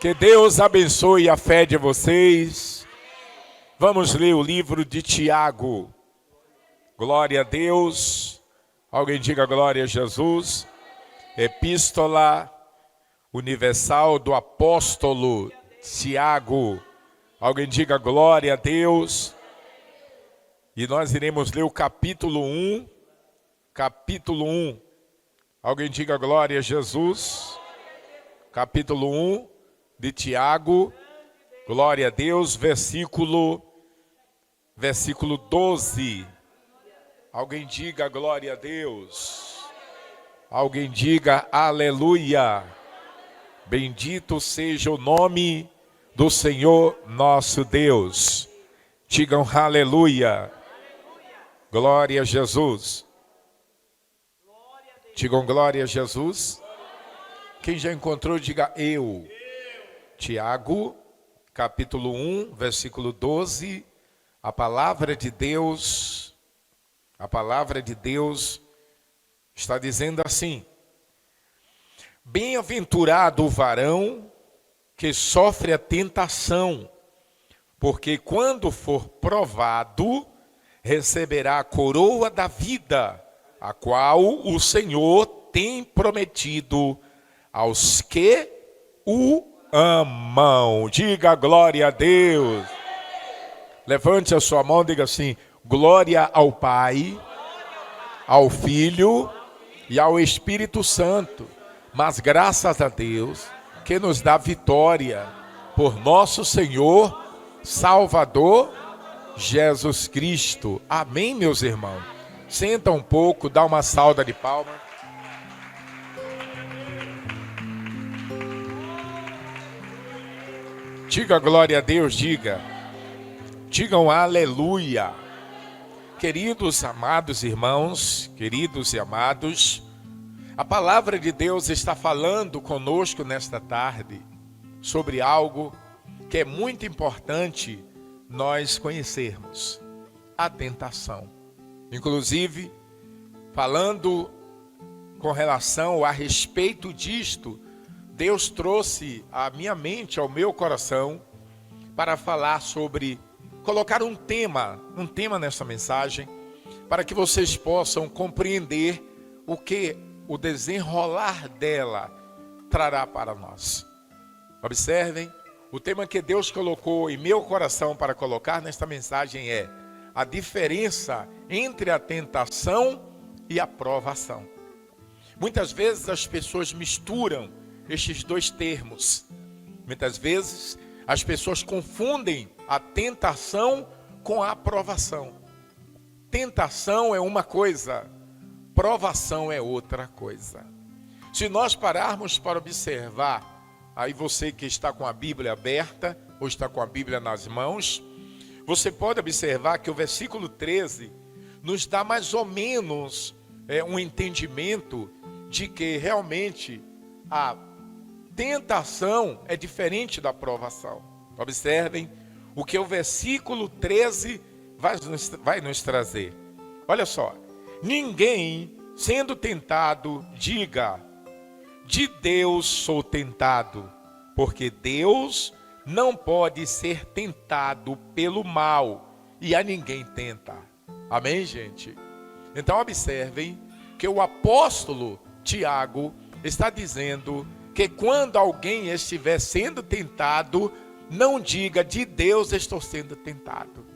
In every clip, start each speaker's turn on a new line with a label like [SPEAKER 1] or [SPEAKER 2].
[SPEAKER 1] Que Deus abençoe a fé de vocês. Vamos ler o livro de Tiago. Glória a Deus. Alguém diga glória a Jesus. Epístola universal do apóstolo Tiago. Alguém diga glória a Deus. E nós iremos ler o capítulo 1. Capítulo 1. Alguém diga glória a Jesus. Capítulo 1 de Tiago. Glória a Deus. Versículo 12. Alguém diga glória a Deus. Alguém diga aleluia. Bendito seja o nome do Senhor nosso Deus. Digam aleluia. Glória a Jesus. Digam glória a Jesus. Quem já encontrou, diga eu. Tiago, capítulo 1, versículo 12. A palavra de Deus está dizendo assim: bem-aventurado o varão que sofre a tentação, porque quando for provado, receberá a coroa da vida, a qual o Senhor tem prometido aos que o amam. Diga glória a Deus. Levante a sua mão e diga assim: glória ao Pai, ao Filho e ao Espírito Santo. Mas graças a Deus que nos dá vitória por nosso Senhor, Salvador, Jesus Cristo. Amém, meus irmãos? Senta um pouco, dá uma salva de palmas. Diga glória a Deus, digam aleluia. Queridos, amados irmãos, queridos e amados, a palavra de Deus está falando conosco nesta tarde sobre algo que é muito importante nós conhecermos: a tentação. Inclusive, falando com relação a respeito disto, Deus trouxe à minha mente, ao meu coração, para falar sobre, colocar um tema nessa mensagem, para que vocês possam compreender o que o desenrolar dela trará para nós. Observem, o tema que Deus colocou em meu coração para colocar nesta mensagem é a diferença entre a tentação e a provação. Muitas vezes as pessoas misturam estes dois termos. Muitas vezes as pessoas confundem a tentação com a provação. Tentação é uma coisa, provação é outra coisa. Se nós pararmos para observar, aí você que está com a Bíblia aberta ou está com a Bíblia nas mãos, você pode observar que o versículo 13 nos dá mais ou menos um entendimento de que realmente a tentação é diferente da provação. Observem o que o versículo 13 vai nos trazer. Olha só: ninguém sendo tentado diga, de Deus sou tentado, porque Deus não pode ser tentado pelo mal, e a ninguém tenta. Amém, gente? Então observem que o apóstolo Tiago está dizendo que quando alguém estiver sendo tentado, não diga, de Deus estou sendo tentado,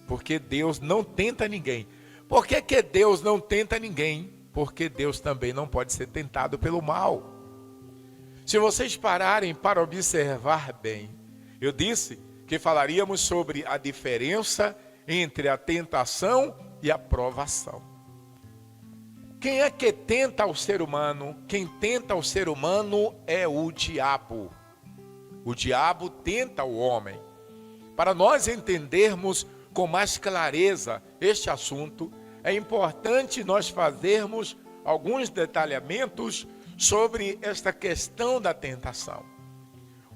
[SPEAKER 1] porque Deus não tenta ninguém. Por que Deus não tenta ninguém? Porque Deus também não pode ser tentado pelo mal. Se vocês pararem para observar bem, eu disse que falaríamos sobre a diferença entre a tentação e a provação. Quem é que tenta o ser humano? Quem tenta o ser humano é o diabo. O diabo tenta o homem. Para nós entendermos com mais clareza este assunto, é importante nós fazermos alguns detalhamentos sobre esta questão da tentação.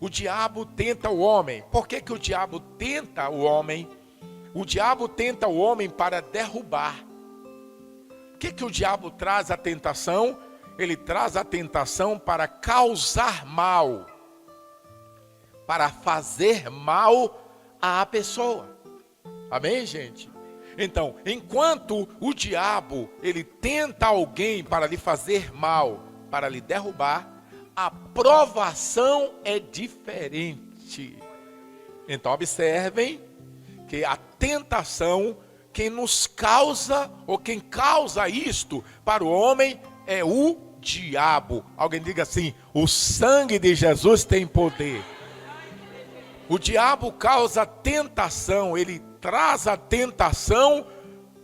[SPEAKER 1] O diabo tenta o homem. Por que o diabo tenta o homem? O diabo tenta o homem para derrubar. O que o diabo traz a tentação? Ele traz a tentação para causar mal. para fazer mal à pessoa. Amém, gente? Então, enquanto o diabo, ele tenta alguém para lhe fazer mal, para lhe derrubar, a provação é diferente. Então, observem que a tentação, quem nos causa, ou quem causa isto para o homem, é o diabo. Alguém diga assim: o sangue de Jesus tem poder. O diabo causa tentação, ele traz a tentação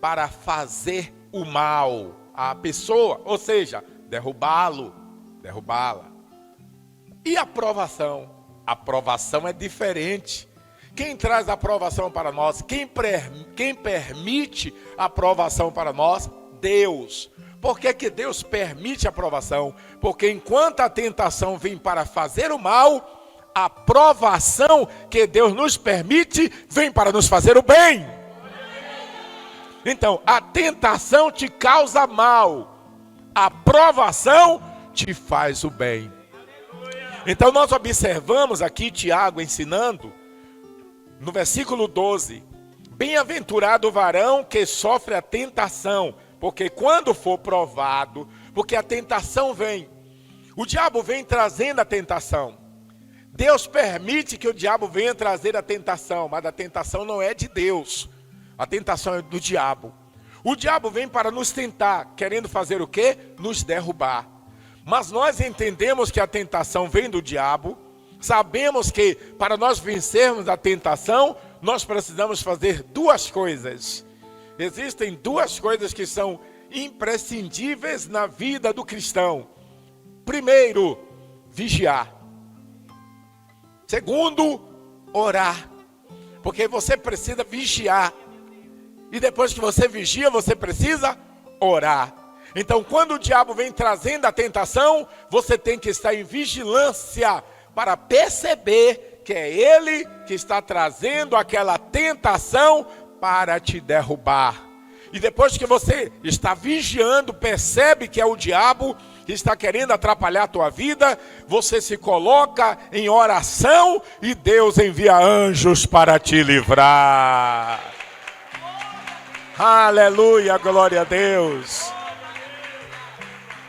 [SPEAKER 1] para fazer o mal à pessoa, ou seja, derrubá-la. E a aprovação? A aprovação é diferente. Quem traz a aprovação para nós? Quem permite a aprovação para nós? Deus. Por que que Deus permite a aprovação? Porque enquanto a tentação vem para fazer o mal, a provação que Deus nos permite vem para nos fazer o bem. Então, a tentação te causa mal, a provação te faz o bem. Então, nós observamos aqui Tiago ensinando, no versículo 12: bem-aventurado o varão que sofre a tentação, porque quando for provado, porque a tentação vem, o diabo vem trazendo a tentação. Deus permite que o diabo venha trazer a tentação, mas a tentação não é de Deus. A tentação é do diabo. O diabo vem para nos tentar, querendo fazer o quê? Nos derrubar. Mas nós entendemos que a tentação vem do diabo. Sabemos que para nós vencermos a tentação, nós precisamos fazer duas coisas. Existem duas coisas que são imprescindíveis na vida do cristão. Primeiro, vigiar. Segundo, orar. Porque você precisa vigiar. E depois que você vigia, você precisa orar. Então, quando o diabo vem trazendo a tentação, você tem que estar em vigilância para perceber que é ele que está trazendo aquela tentação para te derrubar. E depois que você está vigiando, percebe que é o diabo que está querendo atrapalhar a tua vida, você se coloca em oração e Deus envia anjos para te livrar. Aleluia, glória a Deus.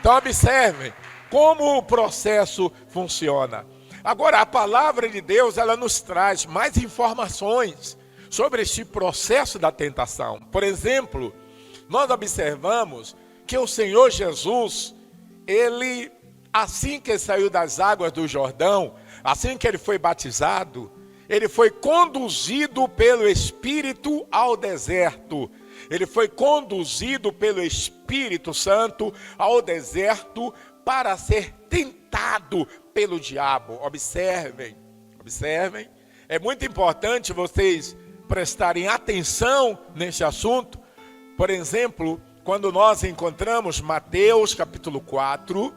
[SPEAKER 1] Então observe como o processo funciona. Agora, a palavra de Deus, ela nos traz mais informações sobre este processo da tentação. Por exemplo, nós observamos que o Senhor Jesus, ele, assim que saiu das águas do Jordão, assim que ele foi batizado, ele foi conduzido pelo Espírito ao deserto. Ele foi conduzido pelo Espírito Santo ao deserto para ser tentado pelo diabo. Observem. É muito importante vocês prestarem atenção nesse assunto. Por exemplo, quando nós encontramos Mateus capítulo 4,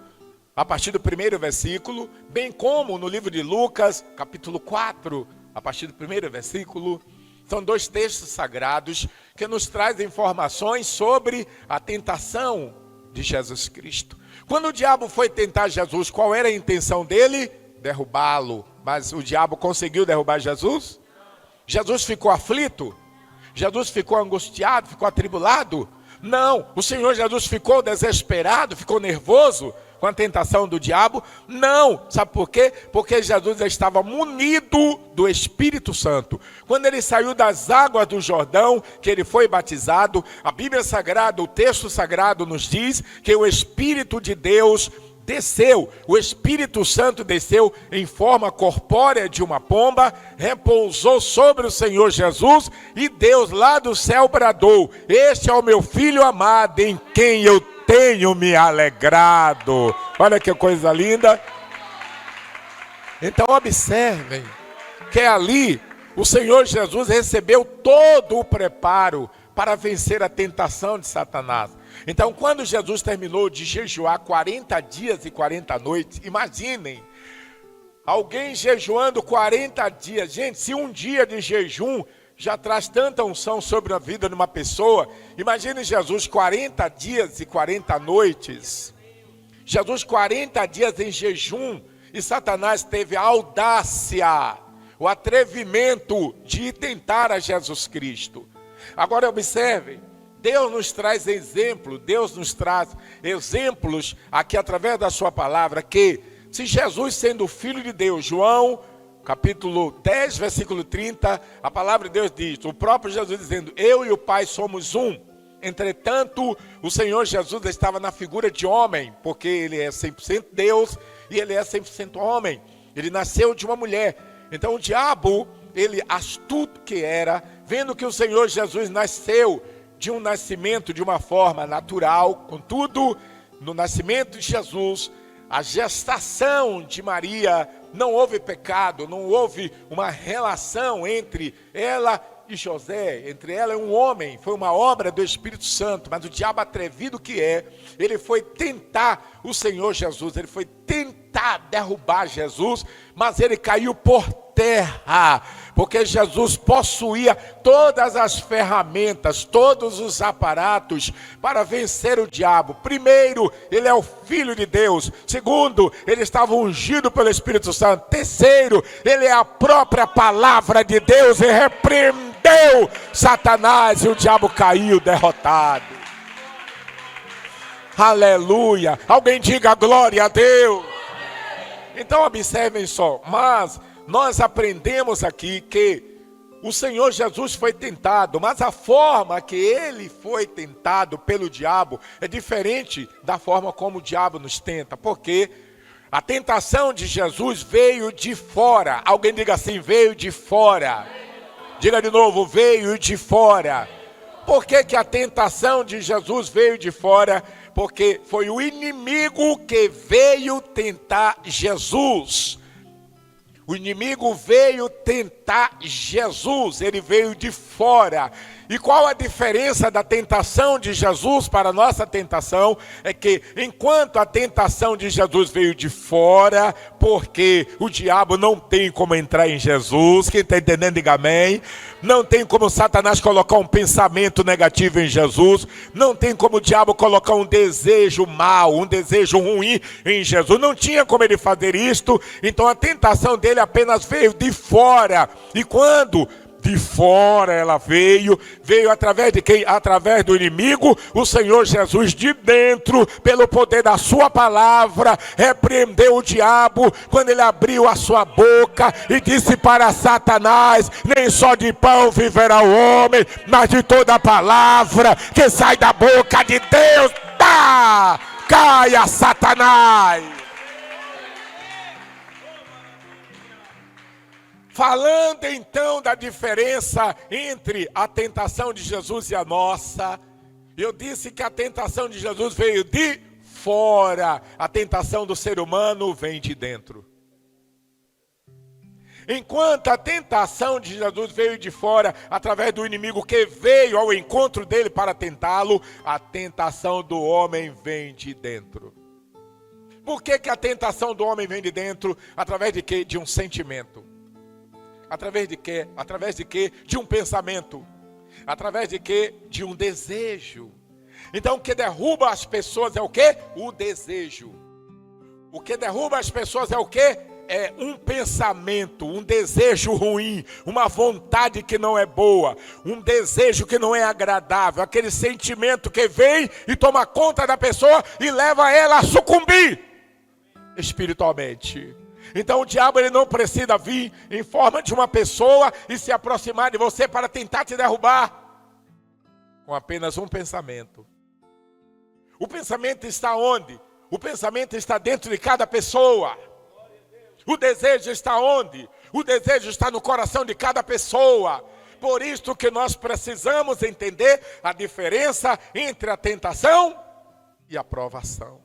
[SPEAKER 1] a partir do primeiro versículo, bem como no livro de Lucas, capítulo 4, a partir do primeiro versículo, são dois textos sagrados que nos trazem informações sobre a tentação de Jesus Cristo. Quando o diabo foi tentar Jesus, qual era a intenção dele? Derrubá-lo. Mas o diabo conseguiu derrubar Jesus? Jesus ficou aflito? Jesus ficou angustiado, ficou atribulado? Não, o Senhor Jesus ficou desesperado, ficou nervoso com a tentação do diabo? Não, sabe por quê? Porque Jesus já estava munido do Espírito Santo. Quando ele saiu das águas do Jordão, que ele foi batizado, a Bíblia Sagrada, o texto sagrado nos diz que o Espírito de Deus desceu, o Espírito Santo desceu em forma corpórea de uma pomba, repousou sobre o Senhor Jesus e Deus lá do céu bradou: este é o meu Filho amado, em quem eu tenho me alegrado. Olha que coisa linda. Então observem que ali o Senhor Jesus recebeu todo o preparo para vencer a tentação de Satanás. Então, quando Jesus terminou de jejuar 40 dias e 40 noites, imaginem, alguém jejuando 40 dias. Gente, se um dia de jejum já traz tanta unção sobre a vida de uma pessoa, imagine Jesus 40 dias e 40 noites. Jesus 40 dias em jejum, e Satanás teve a audácia o atrevimento de tentar a Jesus Cristo. Agora observem, Deus nos traz exemplos aqui através da sua palavra, que se Jesus sendo filho de Deus, João capítulo 10, versículo 30, a palavra de Deus diz, o próprio Jesus dizendo, eu e o Pai somos um. Entretanto, o Senhor Jesus estava na figura de homem, porque ele é 100% Deus e ele é 100% homem. Ele nasceu de uma mulher. Então o diabo, ele astuto que era, vendo que o Senhor Jesus nasceu de um nascimento de uma forma natural, contudo, no nascimento de Jesus, a gestação de Maria, não houve pecado, não houve uma relação entre ela e José, entre ela e um homem, foi uma obra do Espírito Santo, mas o diabo atrevido que é, ele foi tentar o Senhor Jesus, ele foi tentar derrubar Jesus, mas ele caiu por terra, porque Jesus possuía todas as ferramentas, todos os aparatos para vencer o diabo. Primeiro, ele é o Filho de Deus. Segundo, ele estava ungido pelo Espírito Santo. Terceiro, ele é a própria palavra de Deus e repreendeu Satanás e o diabo caiu derrotado. Aleluia! Alguém diga glória a Deus. Então observem só, mas nós aprendemos aqui que o Senhor Jesus foi tentado, mas a forma que ele foi tentado pelo diabo é diferente da forma como o diabo nos tenta, porque a tentação de Jesus veio de fora. Alguém diga assim, veio de fora. Diga de novo, veio de fora. Por que que a tentação de Jesus veio de fora? Porque foi o inimigo que veio tentar Jesus. O inimigo veio tentar Jesus, ele veio de fora. E qual a diferença da tentação de Jesus para a nossa tentação? É que enquanto a tentação de Jesus veio de fora, porque o diabo não tem como entrar em Jesus, quem está entendendo diga amém. Não tem como Satanás colocar um pensamento negativo em Jesus, não tem como o diabo colocar um desejo mau, um desejo ruim em Jesus, não tinha como ele fazer isto. Então a tentação dele apenas veio de fora. E quando de fora ela veio através de quem? Através do inimigo. O Senhor Jesus de dentro, pelo poder da sua palavra, repreendeu o diabo quando ele abriu a sua boca e disse para Satanás, nem só de pão viverá o homem, mas de toda a palavra que sai da boca de Deus. Pá! Caia Satanás! Falando então da diferença entre a tentação de Jesus e a nossa, eu disse que a tentação de Jesus veio de fora, a tentação do ser humano vem de dentro. Enquanto a tentação de Jesus veio de fora, através do inimigo que veio ao encontro dele para tentá-lo, a tentação do homem vem de dentro. Por que que a tentação do homem vem de dentro? Através de quê? De um sentimento. Através de quê? Através de quê? De um pensamento. Através de quê? De um desejo. Então o que derruba as pessoas é o quê? O desejo. O que derruba as pessoas é o quê? É um pensamento, um desejo ruim, uma vontade que não é boa, um desejo que não é agradável, aquele sentimento que vem e toma conta da pessoa e leva ela a sucumbir espiritualmente. Então o diabo ele não precisa vir em forma de uma pessoa e se aproximar de você para tentar te derrubar com apenas um pensamento. O pensamento está onde? O pensamento está dentro de cada pessoa. O desejo está onde? O desejo está no coração de cada pessoa. Por isso que nós precisamos entender a diferença entre a tentação e a provação.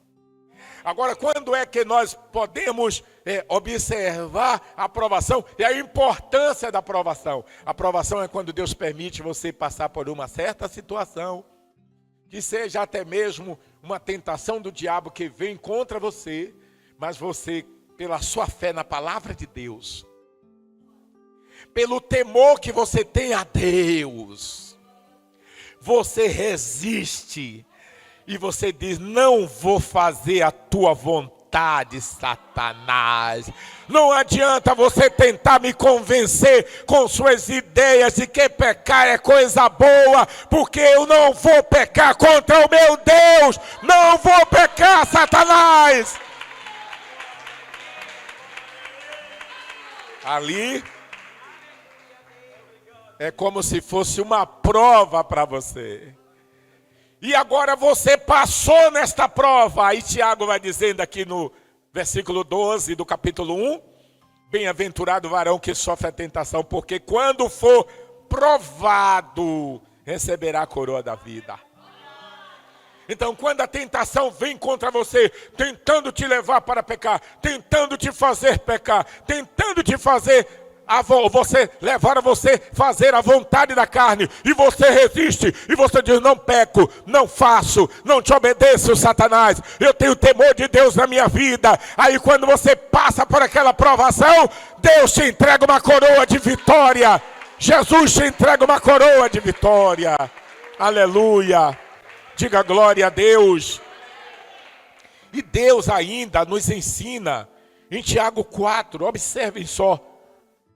[SPEAKER 1] Agora, quando é que nós podemos observar a provação e a importância da provação? A provação é quando Deus permite você passar por uma certa situação, que seja até mesmo uma tentação do diabo que vem contra você, mas você, pela sua fé na palavra de Deus, pelo temor que você tem a Deus, você resiste. E você diz, não vou fazer a tua vontade. vontade, Satanás. Não adianta você tentar me convencer com suas ideias de que pecar é coisa boa, porque eu não vou pecar contra o meu Deus. Não vou pecar, Satanás. Ali é como se fosse uma prova para você. E agora você passou nesta prova. Aí Tiago vai dizendo aqui no versículo 12 do capítulo 1. Bem-aventurado o varão que sofre a tentação, porque quando for provado, receberá a coroa da vida. Então, quando a tentação vem contra você, tentando te levar para pecar, tentando te fazer pecar, tentando te fazer levar a você fazer a vontade da carne, e você resiste, e você diz: não peco, não faço, não te obedeço, Satanás, eu tenho temor de Deus na minha vida. Aí quando você passa por aquela provação, Deus te entrega uma coroa de vitória. Jesus te entrega uma coroa de vitória. Aleluia. Diga glória a Deus. E Deus ainda nos ensina em Tiago 4, observem só.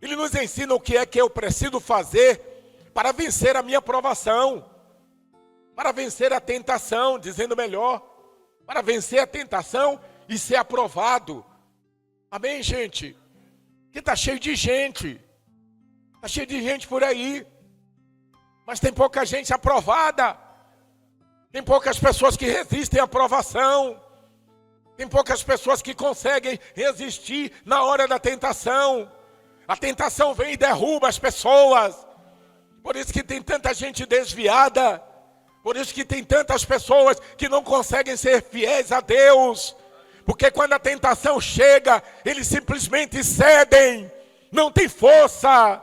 [SPEAKER 1] Ele nos ensina o que é que eu preciso fazer para vencer a minha provação, para vencer a tentação, dizendo melhor, para vencer a tentação e ser aprovado. Amém, gente? Que está cheio de gente, está cheio de gente por aí, mas tem pouca gente aprovada, tem poucas pessoas que resistem à provação, tem poucas pessoas que conseguem resistir na hora da tentação. A tentação vem e derruba as pessoas. Por isso que tem tanta gente desviada. Por isso que tem tantas pessoas que não conseguem ser fiéis a Deus. Porque quando a tentação chega, eles simplesmente cedem. Não tem força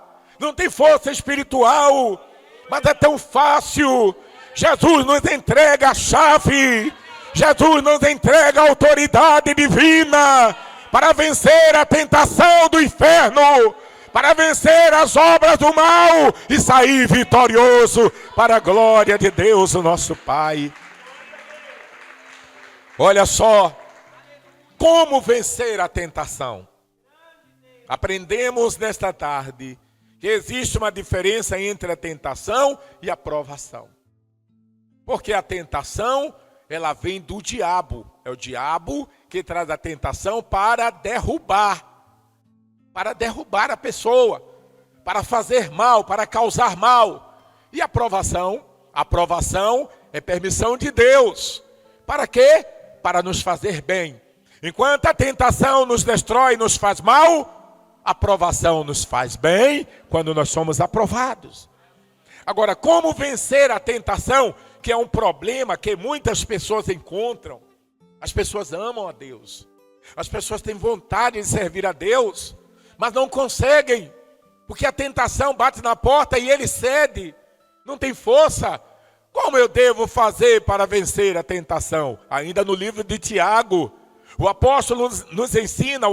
[SPEAKER 1] espiritual. Mas é tão fácil. Jesus nos entrega a chave. Jesus nos entrega a autoridade divina para vencer a tentação do inferno, para vencer as obras do mal e sair vitorioso para a glória de Deus, o nosso Pai. Olha só, como vencer a tentação. Aprendemos nesta tarde que existe uma diferença entre a tentação e a provação. Porque a tentação, ela vem do diabo. É o diabo que traz a tentação para derrubar a pessoa, para fazer mal, para causar mal. E a aprovação é permissão de Deus. Para quê? Para nos fazer bem. Enquanto a tentação nos destrói e nos faz mal, a aprovação nos faz bem quando nós somos aprovados. Agora, como vencer a tentação, que é um problema que muitas pessoas encontram? As pessoas amam a Deus, as pessoas têm vontade de servir a Deus, mas não conseguem, porque a tentação bate na porta e ele cede, não tem força. Como eu devo fazer para vencer a tentação? Ainda no livro de Tiago, o apóstolo nos ensina,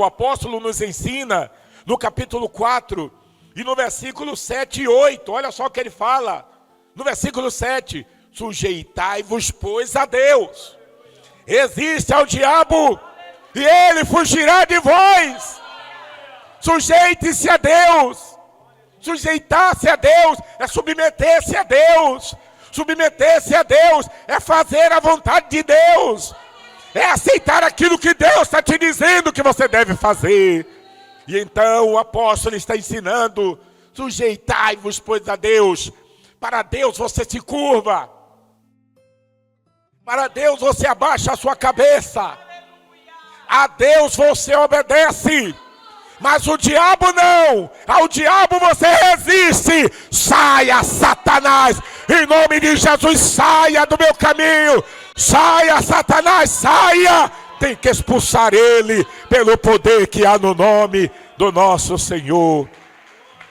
[SPEAKER 1] no capítulo 4, e no versículo 7 e 8, olha só o que ele fala, no versículo 7, sujeitai-vos, pois, a Deus. Resiste ao diabo e ele fugirá de vós. Sujeite-se a Deus. Sujeitar-se a Deus é submeter-se a Deus. Submeter-se a Deus é fazer a vontade de Deus. É aceitar aquilo que Deus está te dizendo que você deve fazer. E então o apóstolo está ensinando: sujeitai-vos, pois, a Deus. Para Deus você se curva. Para Deus você abaixa a sua cabeça. A Deus você obedece. Mas o diabo não. Ao diabo você resiste. Saia, Satanás. Em nome de Jesus, saia do meu caminho. Saia, Satanás, saia. Tem que expulsar ele pelo poder que há no nome do nosso Senhor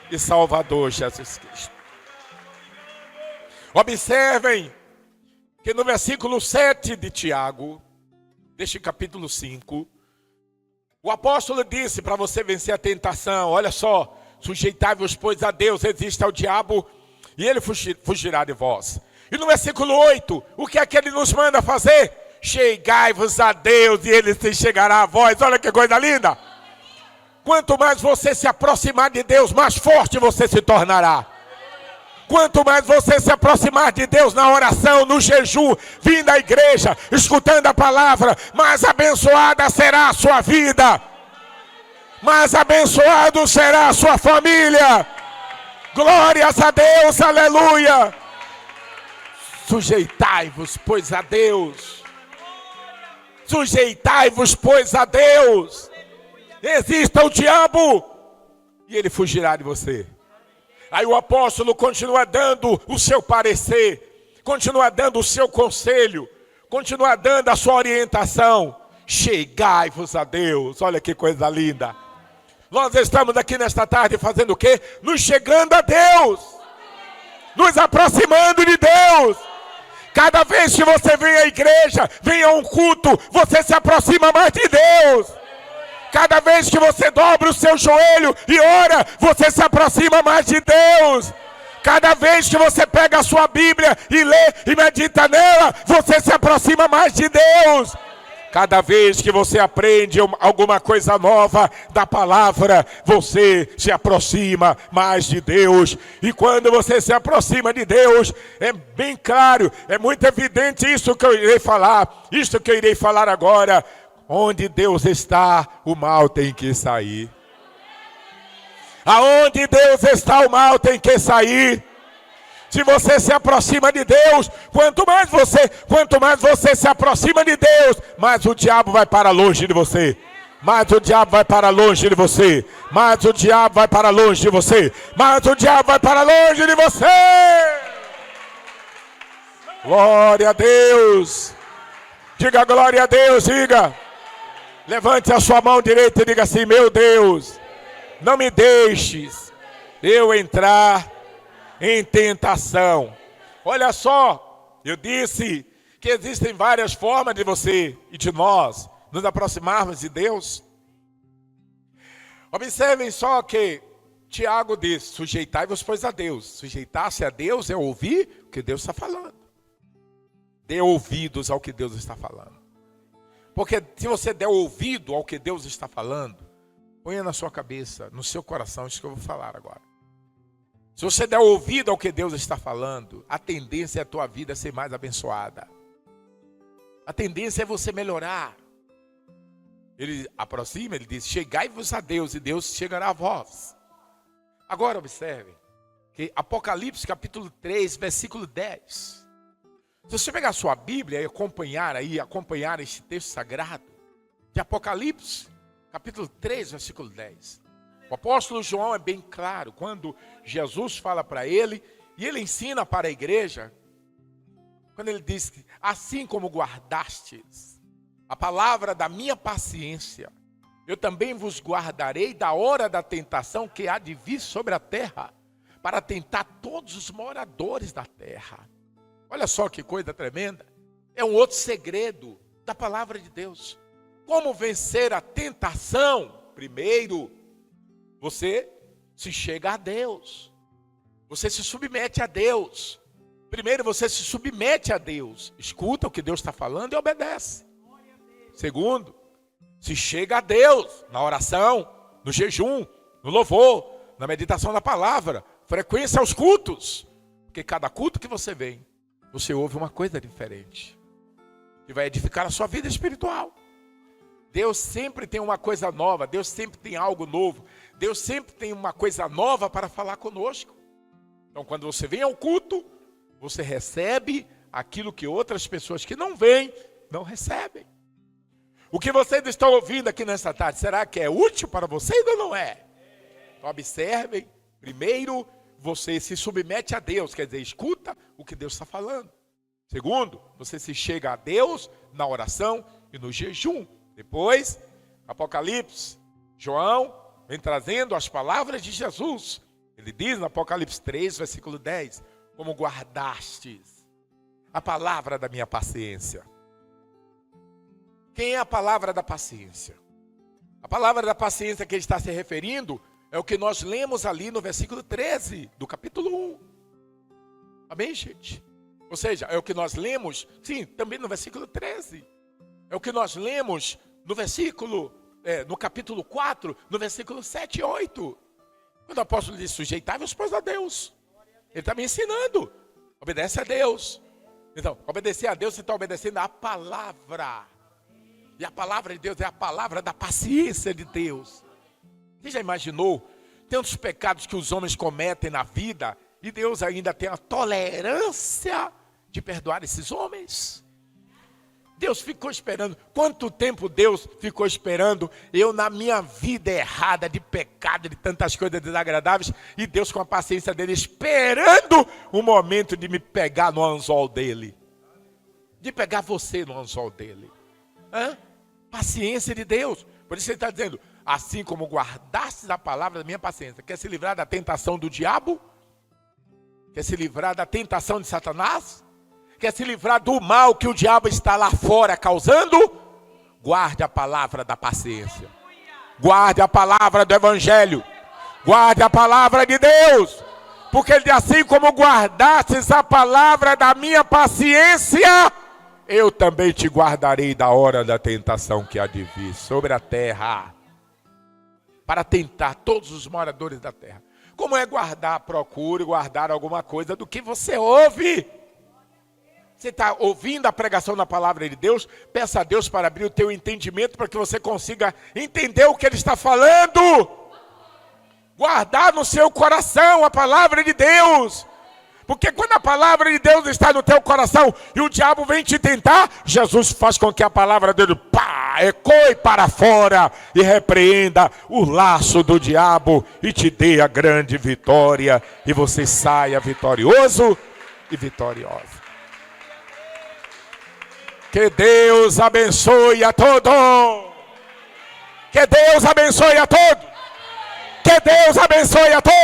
[SPEAKER 1] e Salvador Jesus Cristo. Observem que no versículo 7 de Tiago, deste capítulo 5, o apóstolo disse para você vencer a tentação, olha só, sujeitai-vos, pois, a Deus, resiste ao diabo e ele fugirá de vós. E no versículo 8, o que é que ele nos manda fazer? chegai-vos a Deus e Ele se chegará a vós. Olha que coisa linda. Quanto mais você se aproximar de Deus, mais forte você se tornará. Quanto mais você se aproximar de Deus na oração, no jejum, vindo à igreja, escutando a palavra, mais abençoada será a sua vida. Mais abençoado será a sua família. Glórias a Deus, aleluia. Sujeitai-vos, pois, a Deus. Sujeitai-vos, pois, a Deus. Resista ao diabo e ele fugirá de você. Aí o apóstolo continua dando o seu parecer, continua dando o seu conselho, continua dando a sua orientação. Chegai-vos a Deus. Olha que coisa linda. Nós estamos aqui nesta tarde fazendo o quê? Nos chegando a Deus. Nos aproximando de Deus. Cada vez que você vem à igreja, vem a um culto, você se aproxima mais de Deus. Cada vez que você dobra o seu joelho e ora, você se aproxima mais de Deus. Cada vez que você pega a sua Bíblia e lê e medita nela, você se aproxima mais de Deus. Cada vez que você aprende alguma coisa nova da palavra, você se aproxima mais de Deus. E quando você se aproxima de Deus, é bem claro, é muito evidente isso que eu irei falar. Isso que eu irei falar agora. Onde Deus está, o mal tem que sair. Aonde Deus está, o mal tem que sair. Se você se aproxima de Deus, quanto mais você se aproxima de Deus, mais o diabo vai para longe de você. Mais o diabo vai para longe de você. Mais o diabo vai para longe de você. Mais o diabo vai para longe de você. Glória a Deus. Diga glória a Deus, diga. Levante a sua mão direita e diga assim: meu Deus, não me deixes eu entrar em tentação. Olha só, eu disse que existem várias formas de você e de nós nos aproximarmos de Deus. Observem só que Tiago diz: sujeitai-vos, pois, a Deus. Sujeitar-se a Deus é ouvir o que Deus está falando. Dê ouvidos ao que Deus está falando. Porque se você der ouvido ao que Deus está falando, ponha na sua cabeça, no seu coração, isso que eu vou falar agora. Se você der ouvido ao que Deus está falando, a tendência é a tua vida ser mais abençoada. A tendência é você melhorar. Ele aproxima, ele diz: chegai-vos a Deus e Deus chegará a vós. Agora observe que Apocalipse capítulo 3, versículo 10. Se você pegar a sua Bíblia e acompanhar este texto sagrado de Apocalipse, capítulo 3, versículo 10. O apóstolo João é bem claro quando Jesus fala para ele e ele ensina para a igreja, quando ele diz que assim como guardastes a palavra da minha paciência, eu também vos guardarei da hora da tentação que há de vir sobre a terra, para tentar todos os moradores da terra. Olha só que coisa tremenda. É um outro segredo da palavra de Deus. Como vencer a tentação? Primeiro, você se chega a Deus. Você se submete a Deus. Primeiro, você se submete a Deus. Escuta o que Deus está falando e obedece. Segundo, se chega a Deus na oração, no jejum, no louvor, na meditação da palavra. Frequência aos cultos. Porque cada culto que você vem, você ouve uma coisa diferente, que vai edificar a sua vida espiritual. Deus sempre tem uma coisa nova, Deus sempre tem algo novo, Deus sempre tem uma coisa nova para falar conosco. Então, quando você vem ao culto, você recebe aquilo que outras pessoas que não vêm, não recebem. O que vocês estão ouvindo aqui nesta tarde, será que é útil para vocês ou não é? Então, observem, primeiro, você se submete a Deus, quer dizer, escuta o que Deus está falando. Segundo, você se chega a Deus na oração e no jejum. Depois, Apocalipse, João vem trazendo as palavras de Jesus. Ele diz no Apocalipse 3, versículo 10, como guardastes a palavra da minha paciência. Quem é a palavra da paciência? A palavra da paciência que ele está se referindo é o que nós lemos ali no versículo 13 do capítulo 1. Amém, gente? Ou seja, é o que nós lemos, sim, também no versículo 13. É o que nós lemos no versículo, no capítulo 4, no versículo 7 e 8. Quando o apóstolo diz: sujeitai-vos a Deus. Ele está me ensinando. Obedece a Deus. Então, obedecer a Deus, você está obedecendo a palavra. E a palavra de Deus é a palavra da paciência de Deus. Você já imaginou tantos pecados que os homens cometem na vida e Deus ainda tem a tolerância de perdoar esses homens? Deus ficou esperando. Quanto tempo Deus ficou esperando eu na minha vida errada, de pecado, de tantas coisas desagradáveis, e Deus com a paciência dele, esperando o momento de me pegar no anzol dele. De pegar você no anzol dele. Paciência de Deus. Por isso ele está dizendo: assim como guardastes a palavra da minha paciência. Quer se livrar da tentação do diabo? Quer se livrar da tentação de Satanás? Quer se livrar do mal que o diabo está lá fora causando? Guarde a palavra da paciência. Guarde a palavra do evangelho. Guarde a palavra de Deus. Porque ele diz: assim como guardastes a palavra da minha paciência, eu também te guardarei da hora da tentação que há de vir sobre a terra, para tentar todos os moradores da terra. Como é guardar? Procure guardar alguma coisa do que você ouve. Você está ouvindo a pregação da palavra de Deus? Peça a Deus para abrir o teu entendimento, para que você consiga entender o que ele está falando. Guardar no seu coração a palavra de Deus. Porque quando a palavra de Deus está no teu coração e o diabo vem te tentar, Jesus faz com que a palavra dele ecoe para fora e repreenda o laço do diabo e te dê a grande vitória, e você saia vitorioso e vitoriosa. Que Deus abençoe a todos. Que Deus abençoe a todos. Que Deus abençoe a todos.